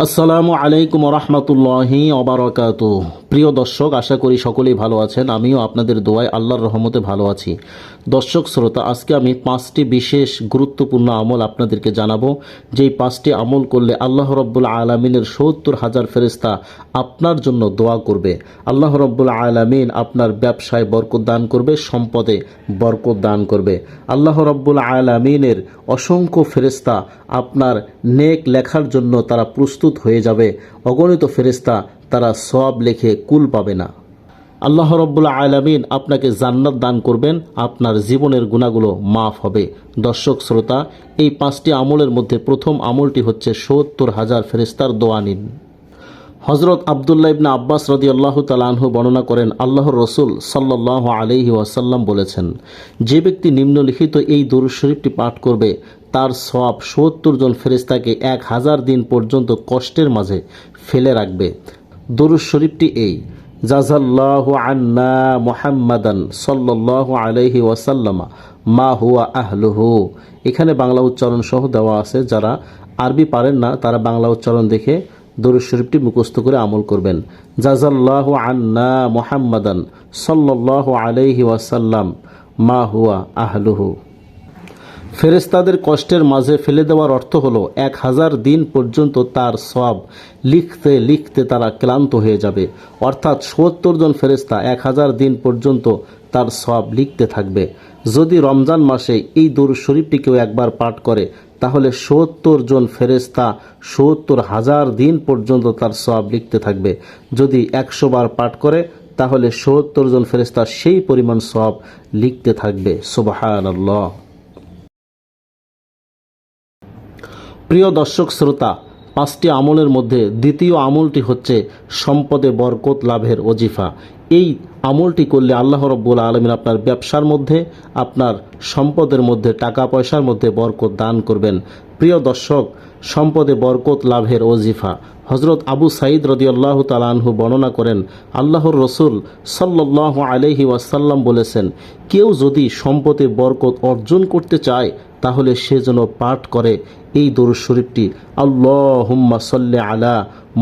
আসসালামু আলাইকুম রহমতুল্লাহি ওবারাকাতুহু। প্রিয় দর্শক, আশা করি সকলেই ভালো আছেন। আমিও আপনাদের দোয়ায় আল্লাহর রহমতে ভালো আছি। দর্শক শ্রোতা, আজকে আমি 5টি বিশেষ গুরুত্বপূর্ণ আমল আপনাদেরকে জানাবো, যেই 5টি আমল করলে আল্লাহ রব্বুল আলামিনের 70,000 ফেরেশতা আপনার জন্য দোয়া করবে। আল্লাহ রব্বুল আলামিন আপনার ব্যবসায় বরকত দান করবে, সম্পদে বরকত দান করবে। আল্লাহ রব্বুল আলামিনের অসংখ্য ফেরেশতা আপনার নেক লেখার জন্য তারা প্রস্তুত হয়ে যাবে। অগণিত ফেরেশতা তারা সওয়াব লেখে কুল পাবে না। আল্লাহ রব্বুল আলামিন আপনাকে জান্নাত দান করবেন, আপনার জীবনের গুনাহগুলো মাফ হবে। দর্শক শ্রোতা, এই 5টি আমলের মধ্যে প্রথম আমলটি হচ্ছে 70,000 ফেরেশতার দোয়া নিন। হজরত আবদুল্লাহ ইবনে আব্বাস রাদিয়াল্লাহু তাআলা আনহু বর্ণনা করেন, আল্লাহর রসুল সাল্লাল্লাহু আলাইহি ওয়াসাল্লাম বলেছেন, যে ব্যক্তি নিম্নলিখিত এই দরুদ শরীফটি পাঠ করবে, তার সওয়াব 70 জন ফেরেশতাকে 1000 দিন পর্যন্ত কষ্টের মাঝে ফেলে রাখবে। দরুদ শরীফটি এই: জাযাল্লাহু আন্না মুহাম্মাদান সাল্লাল্লাহু আলাইহি ওয়াসাল্লামা মা হুয়া আহলুহু। এখানে বাংলা উচ্চারণ সহ দেওয়া আছে। যারা আরবি পারেন না তারা বাংলা উচ্চারণ দেখে দরুদ শরীফটি মুখস্থ করে আমল করবেন। জাযাল্লাহু আন্না মুহাম্মাদান সাল্লাল্লাহু আলাইহি ওয়াসাল্লাম মা হুয়া আহলুহু। ফেরেশতাদের কষ্টের মাঝে ফেলে দেওয়ার অর্থ হলো 1000 দিন পর্যন্ত তার সওয়াব লিখতে লিখতে তারা ক্লান্ত হয়ে যাবে। অর্থাৎ 70 জন ফেরেশতা 1000 দিন পর্যন্ত তার সওয়াব লিখতে থাকবে। যদি রমজান মাসে এই দরুদ শরীফটি কেউ একবার পাঠ করে, তাহলে 70 জন ফেরেশতা 70,000 দিন পর্যন্ত তার সওয়াব লিখতে থাকবে। যদি 100 বার পাঠ করে, তাহলে 70 জন ফেরেশতা সেই পরিমাণ সওয়াব লিখতে থাকবে। সুবহানাল্লাহ। প্রিয় দর্শক শ্রোতা, 5টি আমলের মধ্যে দ্বিতীয় আমলটি হচ্ছে সম্পদে বরকত লাভের ওজিফা। এই আমলটি করলে আল্লাহ রব্বুল আলামিন আপনার ব্যবসার মধ্যে, আপনার সম্পদের মধ্যে, টাকা পয়সার মধ্যে বরকত দান করবেন। প্রিয় দর্শক, সম্পদে বরকত লাভের ওজিফা হজরত আবু সাঈদ রাদিয়াল্লাহু তাআলা আনহু বর্ণনা করেন, আল্লাহর রসুল সাল্লাল্লাহু আলাইহি ওয়াসাল্লাম বলেছেন, কেউ যদি সম্পদে বরকত অর্জন করতে চায়, তাহলে সে যেন পাঠ করে এই দরুদ শরীফটি: আল্লাহুম্মা সাল্লি আলা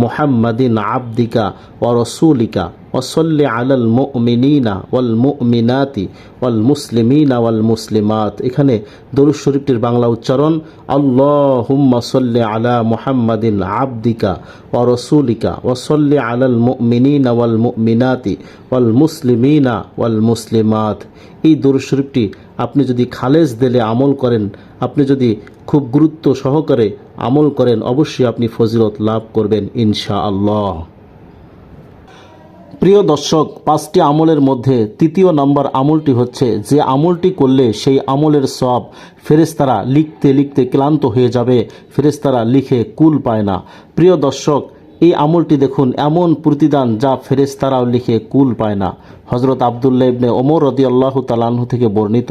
মুহাম্মাদিন আবদিকা ওয়া রাসূলিকা ওয়া সাল্লি আলাল মুমিনিনা ওয়াল মুমিনাতি ওয়াল মুসলিমিনা ওয়াল মুসলিমাত। এখানে দরুদ শরীফটির বাংলা উচ্চারণ: আল্লাহুম্মা সাল্লি আলা মুহাম্মাদিন আবদিকা ওয়া রাসূলিকা ওয়া সাল্লি আলাল মুমিনিনা ওয়াল মুমিনাতি ওয়াল মুসলিমিনা ওয়াল মুসলিমাত। এই দরুদ শরীফটি আপনি যদি খালেস দিলে আমল করেন, আপনি যদি খুব গুরুত্ব সহকারে আমল করেন, অবশ্যই আপনি ফজিলত লাভ করবেন ইনশাআল্লাহ। প্রিয় দর্শক, 5টি আমলের মধ্যে তৃতীয় নম্বর আমলটি হচ্ছে, যে আমলটি করলে সেই আমলের সওয়াব ফেরেশতারা লিখতে লিখতে ক্লান্ত হয়ে যাবে, ফেরেশতারা লিখে কুল পায় না। প্রিয় দর্শক, এই আমলটি দেখুন, এমন প্রতিদান যা ফেরেশতারাও লিখে কুল পায় না। হজরত আবদুল্লাহ ইবনে ওমর রাদিয়াল্লাহু তাআলা আনহু থেকে বর্ণিত,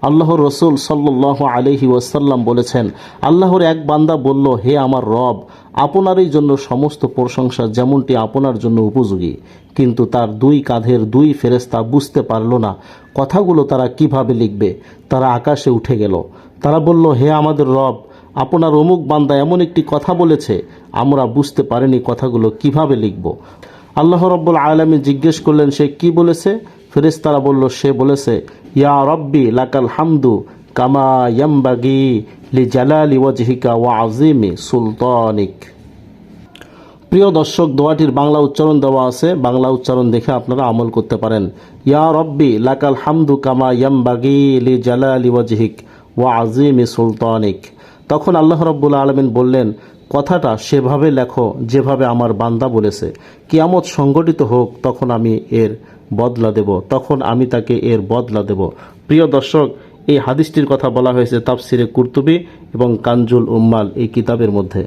আল্লাহর রসুল সাল্লাল্লাহু আলাইহি ওয়াসাল্লাম বলেছেন, আল্লাহর এক বান্দা বলল, হে আমার রব, আপনারই জন্য সমস্ত প্রশংসা যেমনটি আপনার জন্য উপযোগী। কিন্তু তার 2 কাঁধের 2 ফেরেশতা বুঝতে পারল না কথাগুলো তারা কিভাবে লিখবে। তারা আকাশে উঠে গেল। তারা বলল, হে আমাদের রব, আপনার অমুক বান্দা এমন একটি কথা বলেছে, আমরা বুঝতে পারিনি কথাগুলো কিভাবে লিখব। আল্লাহ রব্বুল আলামিন জিজ্ঞেস করলেন, সে কি বলেছে? ফেরেশতারা বলল, সে বলেছে, ইয়া রব্বি লাকাল হামদু কামা ইয়ামবাগি লিজালালি ওয়াজহিকা ওয়া আযীমি সুলতানিক। প্রিয় দর্শক, দোয়াটির বাংলা উচ্চারণ দেওয়া আছে, বাংলা উচ্চারণ দেখে আপনারা আমল করতে পারেন। ইয়া রব্বি লাকাল হামদু কামা ইয়ামবাগি লিজালালি ওয়াজহিক ওয়া আযীমি সুলতানিক। তখন আল্লাহ রব্বুল আলামিন বললেন, কথাটা সেভাবে লেখো যেভাবে আমার বান্দা বলেছে। কিয়ামত সংগঠিত হোক, তখন আমি এর বদলা দেব, তখন আমি তাকে এর বদলা দেব। প্রিয় দর্শক, এই হাদিসটির কথা বলা হয়েছে তাফসিরে কুরতুবী এবং কানজুল উম্মাল এই কিতাবের মধ্যে।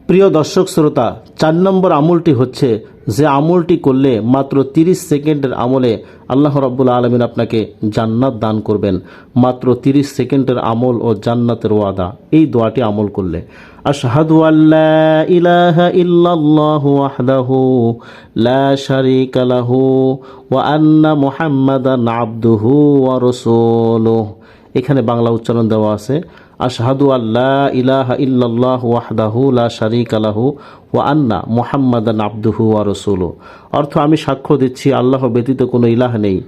প্রিয় দর্শক শ্রোতা, 4 নম্বর আমলটি হচ্ছে, যে আমলটি করলে মাত্র 30 সেকেন্ডের আমলে আল্লাহ রাব্বুল আলামিন আপনাকে জান্নাত দান করবেন। মাত্র 30 সেকেন্ডের আমল ও জান্নাতের ওয়াদা এই দোয়াটি আমল করলে। আশহাদু আল্লা ইলাহা ইল্লাল্লাহু ওয়াহদাহু লা শারীকা লাহু ওয়া আন্না মুহাম্মাদান আবদুহু ওয়া রাসূলুহু। এখানে বাংলা উচ্চারণ দেওয়া আছে, আশহাদু আল্লা ইলাহা ইল্লাল্লাহু ওয়াহদাহু লা শারীকা লাহু ওয়া আন্না মুহাম্মাদান আবদুহু ওয়া রাসূলুহু। অর্থ, আমি সাক্ষ্য দিচ্ছি আল্লাহ ব্যতীত কোনো ইলাহ নেই,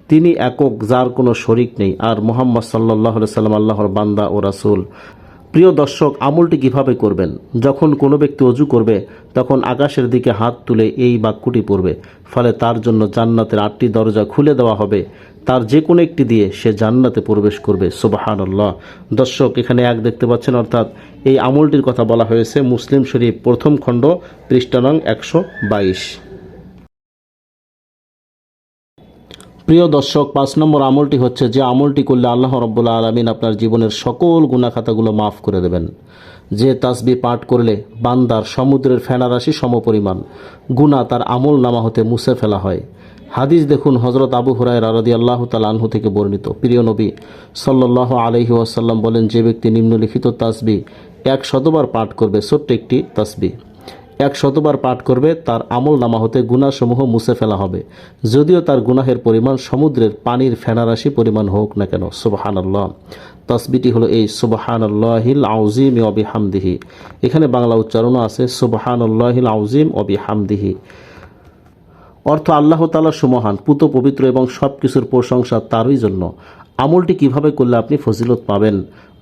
তিনি একক, যার কোনো শরিক নেই, আর মুহাম্মদ সাল্লাল্লাহু আলাইহি সাল্লাম আল্লাহর বান্দা ও রাসূল। প্রিয় দর্শক, আমলটি কিভাবে করবেন? যখন কোনো ব্যক্তি ওযু করবে তখন আকাশের দিকে হাত তুলে এই বাক্যটি পড়বে, ফলে তার জন্য জান্নাতের 8টি দরজা খুলে দেওয়া হবে, তার যে কোনো একটি দিয়ে সে জান্নাতে প্রবেশ করবে। সুবহানাল্লাহ। দর্শক, এখানে এক দেখতে পাচ্ছেন, অর্থাৎ এই আমলটির কথা বলা হয়েছে মুসলিম শরীফ প্রথম খণ্ড পৃষ্ঠা নং 122। প্রিয় দর্শক, 5 নম্বর আমলটি হচ্ছে, যে আমলটি করলে আল্লাহ রাব্বুল আলামিন আপনার জীবনের সকল গুনাহ খাতাগুলো মাফ করে দেবেন। যে তাসবিহ পাঠ করলে বান্দার সমুদ্রের ফেনারাশি সমপরিমাণ গুনাহ তার আমল নামা হতে মুছে ফেলা হয়। হাদিস দেখুন, হযরত আবু হুরায়রা রাদিয়াল্লাহু তাআলা আনহু থেকে বর্ণিত। প্রিয় নবী সাল্লাল্লাহু আলাইহি ওয়াসাল্লাম বলেন, যে ব্যক্তি নিম্নলিখিত তাসবিহ 100 বার পাঠ করবে, ছোট্ট একটি তাসবিহ 100 বার পাঠ করবে, তার আমল নামা হতে গুনাহসমূহ মুছে ফেলা হবে, যদিও তার গুনাহের পরিমাণ সমুদ্রের পানির ফেনারাশি পরিমাণ হোক না কেন। সুবহানাল্লাহ। তাসবিহটি হলো এই, সুবহানাল্লাহিল আযীম ওয়া বিহামদিহি। এখানে বাংলা উচ্চারণও আছে, সুবহানাল্লাহিল আযীম ওয়া বিহামদিহি। অর্থ, আল্লাহ তাআলা সুমহান, পুত পবিত্র এবং সব কিছুর প্রশংসা তারই জন্য। আমলটি কিভাবে করলে আপনি ফজিলত পাবেন?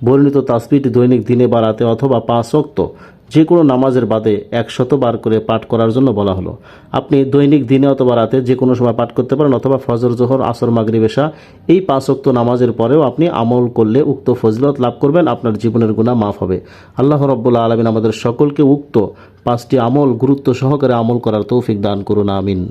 বর্ণিত তাসবিহটি দৈনিক দিনে বা রাতে অথবা 5 ওয়াক্ত যে কোনো নামাজের বাদে 100 বার করে পাঠ করার জন্য বলা হলো। আপনি দৈনিক দিনে অথবা রাতে যে কোনো সময় পাঠ করতে পারেন, অথবা ফজর, জোহর, আসর, মাগরিব, এশা এই 5 ওয়াক্ত নামাজের পরেও আপনি আমল করলে উক্ত ফজিলত লাভ করবেন, আপনার জীবনের গুনাহ মাফ হবে। আল্লাহ রাব্বুল আলামিন আমাদের সকলকে উক্ত 5টি আমল গুরুত্ব সহকারে আমল করার তৌফিক দান করুন। আমিন।